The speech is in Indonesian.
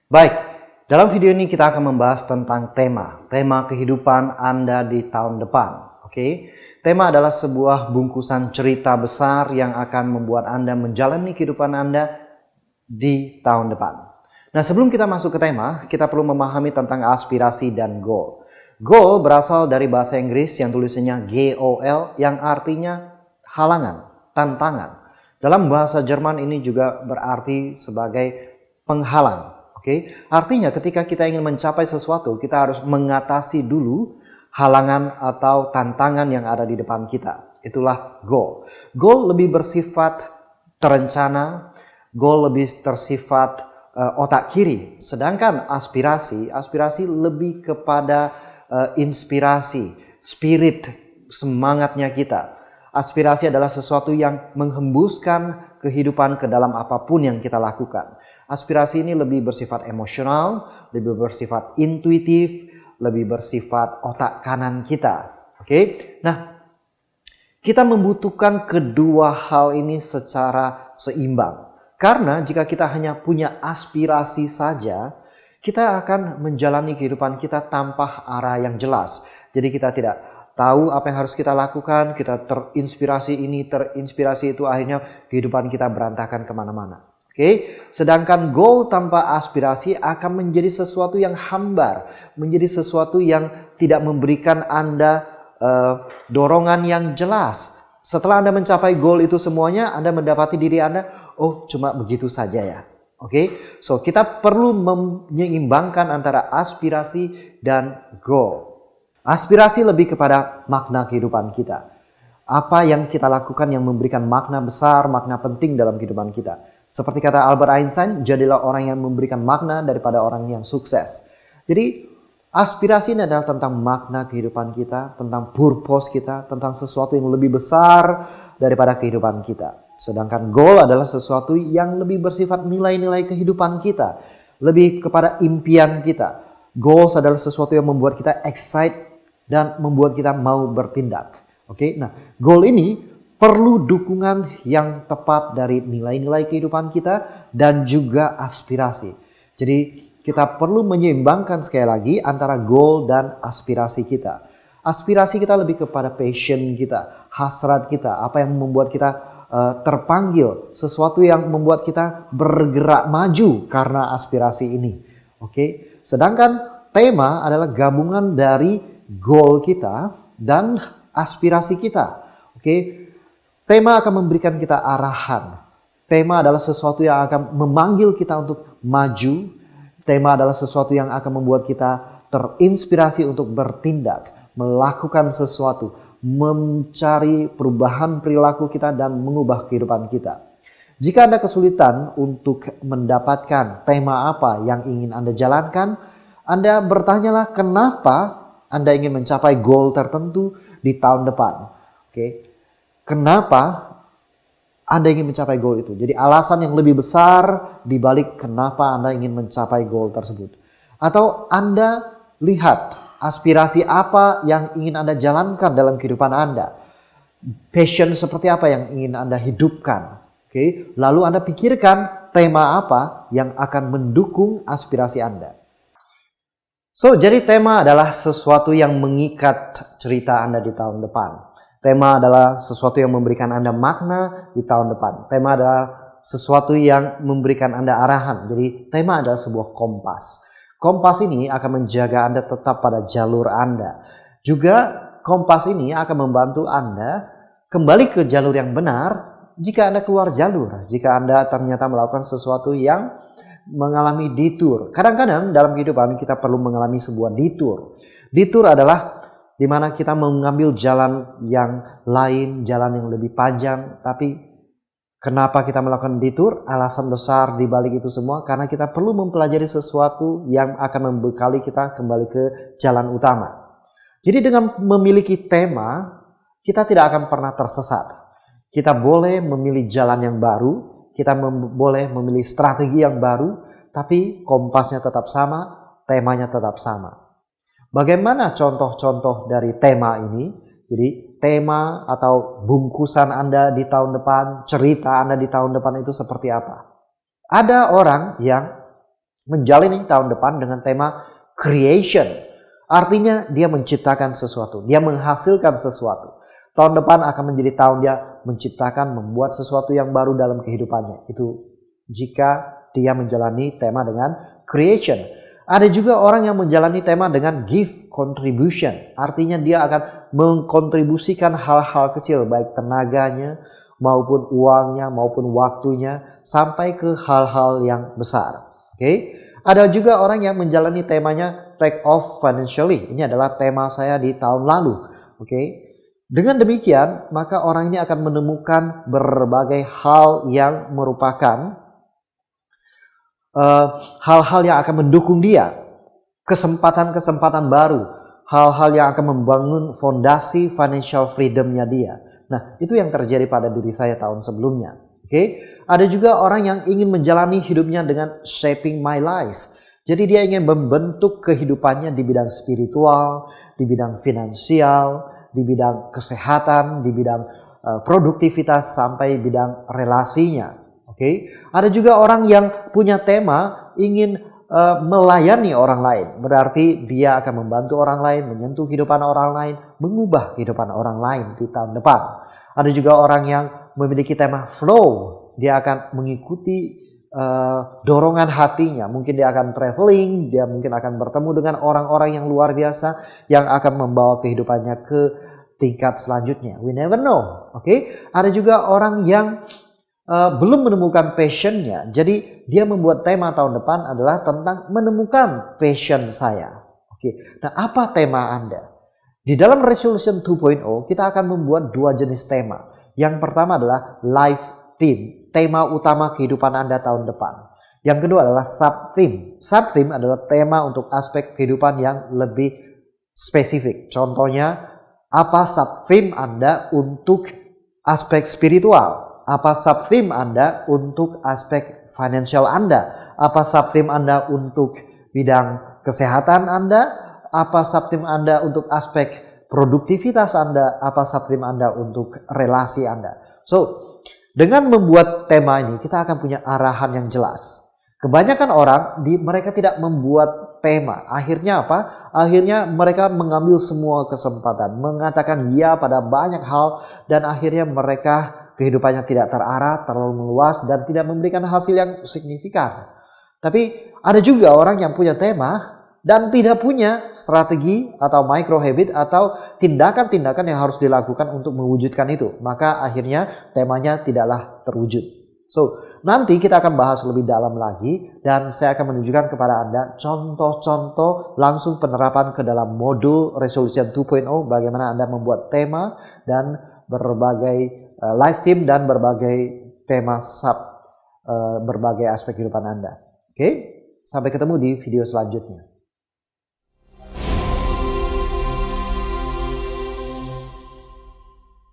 Baik, dalam video ini kita akan membahas tentang tema kehidupan Anda di tahun depan. Oke, tema adalah sebuah bungkusan cerita besar yang akan membuat Anda menjalani kehidupan Anda di tahun depan. Nah, sebelum kita masuk ke tema, kita perlu memahami tentang aspirasi dan goal. Goal berasal dari bahasa Inggris yang tulisannya GOL yang artinya halangan, tantangan. Dalam bahasa Jerman ini juga berarti sebagai penghalang. Oke, artinya ketika kita ingin mencapai sesuatu, kita harus mengatasi dulu halangan atau tantangan yang ada di depan kita. Itulah goal. Goal lebih bersifat terencana, goal lebih bersifat otak kiri. Sedangkan aspirasi lebih kepada inspirasi, spirit, semangatnya kita. Aspirasi adalah sesuatu yang menghembuskan kehidupan ke dalam apapun yang kita lakukan. Aspirasi ini lebih bersifat emosional, lebih bersifat intuitif, lebih bersifat otak kanan kita. Oke? Nah, kita membutuhkan kedua hal ini secara seimbang. Karena jika kita hanya punya aspirasi saja, kita akan menjalani kehidupan kita tanpa arah yang jelas. Jadi kita tidak tahu apa yang harus kita lakukan, kita terinspirasi ini, terinspirasi itu, akhirnya kehidupan kita berantakan kemana-mana. Oke, sedangkan goal tanpa aspirasi akan menjadi sesuatu yang hambar, menjadi sesuatu yang tidak memberikan Anda dorongan yang jelas. Setelah Anda mencapai goal itu semuanya, Anda mendapati diri Anda, oh cuma begitu saja ya. Oke, so kita perlu menyeimbangkan antara aspirasi dan goal. Aspirasi lebih kepada makna kehidupan kita. Apa yang kita lakukan yang memberikan makna besar, makna penting dalam kehidupan kita. Seperti kata Albert Einstein, jadilah orang yang memberikan makna daripada orang yang sukses. Jadi aspirasi ini adalah tentang makna kehidupan kita, tentang purpose kita, tentang sesuatu yang lebih besar daripada kehidupan kita. Sedangkan goal adalah sesuatu yang lebih bersifat nilai-nilai kehidupan kita, lebih kepada impian kita. Goals adalah sesuatu yang membuat kita excited dan membuat kita mau bertindak. Oke, nah goal ini perlu dukungan yang tepat dari nilai-nilai kehidupan kita dan juga aspirasi. Jadi kita perlu menyeimbangkan sekali lagi antara goal dan aspirasi kita. Aspirasi kita lebih kepada passion kita, hasrat kita, apa yang membuat kita terpanggil, sesuatu yang membuat kita bergerak maju karena aspirasi ini. Oke, sedangkan tema adalah gabungan dari goal kita dan aspirasi kita. Oke, tema akan memberikan kita arahan. Tema adalah sesuatu yang akan memanggil kita untuk maju. Tema adalah sesuatu yang akan membuat kita terinspirasi untuk bertindak, melakukan sesuatu, mencari perubahan perilaku kita dan mengubah kehidupan kita. Jika Anda kesulitan untuk mendapatkan tema apa yang ingin Anda jalankan, Anda bertanyalah kenapa Anda ingin mencapai goal tertentu di tahun depan. Oke. Kenapa Anda ingin mencapai goal itu? Jadi alasan yang lebih besar dibalik kenapa Anda ingin mencapai goal tersebut. Atau Anda lihat aspirasi apa yang ingin Anda jalankan dalam kehidupan Anda. Passion seperti apa yang ingin Anda hidupkan. Oke, lalu Anda pikirkan tema apa yang akan mendukung aspirasi Anda. So, jadi tema adalah sesuatu yang mengikat cerita Anda di tahun depan. Tema adalah sesuatu yang memberikan Anda makna di tahun depan. Tema adalah sesuatu yang memberikan Anda arahan. Jadi tema adalah sebuah kompas. Kompas ini akan menjaga Anda tetap pada jalur Anda. Juga kompas ini akan membantu Anda kembali ke jalur yang benar jika Anda keluar jalur. Jika Anda ternyata melakukan sesuatu yang mengalami detour. Kadang-kadang dalam kehidupan kita perlu mengalami sebuah detour. Detour adalah di mana kita mengambil jalan yang lain, jalan yang lebih panjang. Tapi kenapa kita melakukan detour? Alasan besar di balik itu semua karena kita perlu mempelajari sesuatu yang akan membekali kita kembali ke jalan utama. Jadi dengan memiliki tema, kita tidak akan pernah tersesat. Kita boleh memilih jalan yang baru, kita boleh memilih strategi yang baru, tapi kompasnya tetap sama, temanya tetap sama. Bagaimana contoh-contoh dari tema ini? Jadi tema atau bungkusan Anda di tahun depan, cerita Anda di tahun depan itu seperti apa? Ada orang yang menjalani tahun depan dengan tema creation. Artinya dia menciptakan sesuatu, dia menghasilkan sesuatu. Tahun depan akan menjadi tahun dia menciptakan, membuat sesuatu yang baru dalam kehidupannya. Itu jika dia menjalani tema dengan creation. Ada juga orang yang menjalani tema dengan give contribution. Artinya dia akan mengkontribusikan hal-hal kecil, baik tenaganya, maupun uangnya, maupun waktunya, sampai ke hal-hal yang besar. Oke? Ada juga orang yang menjalani temanya take off financially. Ini adalah tema saya di tahun lalu. Oke? Dengan demikian, maka orang ini akan menemukan berbagai hal yang merupakan hal-hal yang akan mendukung dia, kesempatan-kesempatan baru, hal-hal yang akan membangun fondasi financial freedom-nya dia. Nah, itu yang terjadi pada diri saya tahun sebelumnya. Oke, ada juga orang yang ingin menjalani hidupnya dengan shaping my life. Jadi dia ingin membentuk kehidupannya di bidang spiritual, di bidang finansial, di bidang kesehatan, di bidang produktivitas, sampai bidang relasinya. Oke, ada juga orang yang punya tema ingin melayani orang lain. Berarti dia akan membantu orang lain, menyentuh kehidupan orang lain, mengubah kehidupan orang lain di tahun depan. Ada juga orang yang memiliki tema flow. Dia akan mengikuti dorongan hatinya. Mungkin dia akan traveling, dia mungkin akan bertemu dengan orang-orang yang luar biasa yang akan membawa kehidupannya ke tingkat selanjutnya. We never know. Oke, ada juga orang yang belum menemukan passionnya. Jadi dia membuat tema tahun depan adalah tentang menemukan passion saya. Oke, nah apa tema Anda? Di dalam Resolution 2.0 kita akan membuat dua jenis tema. Yang pertama adalah life theme, tema utama kehidupan Anda tahun depan. Yang kedua adalah sub theme. Sub theme adalah tema untuk aspek kehidupan yang lebih spesifik. Contohnya, apa sub theme Anda untuk aspek spiritual? Apa sub-theme Anda untuk aspek financial Anda? Apa sub-theme Anda untuk bidang kesehatan Anda? Apa sub-theme Anda untuk aspek produktivitas Anda? Apa sub-theme Anda untuk relasi Anda? So, dengan membuat tema ini, kita akan punya arahan yang jelas. Kebanyakan orang, mereka tidak membuat tema. Akhirnya apa? Akhirnya mereka mengambil semua kesempatan, mengatakan ya pada banyak hal, dan akhirnya mereka kehidupannya tidak terarah, terlalu meluas, dan tidak memberikan hasil yang signifikan. Tapi ada juga orang yang punya tema dan tidak punya strategi atau micro habit atau tindakan-tindakan yang harus dilakukan untuk mewujudkan itu. Maka akhirnya temanya tidaklah terwujud. So, nanti kita akan bahas lebih dalam lagi dan saya akan menunjukkan kepada Anda contoh-contoh langsung penerapan ke dalam modul Resolution 2.0 bagaimana Anda membuat tema dan berbagai live team dan berbagai tema berbagai aspek kehidupan Anda. Oke, sampai ketemu di video selanjutnya.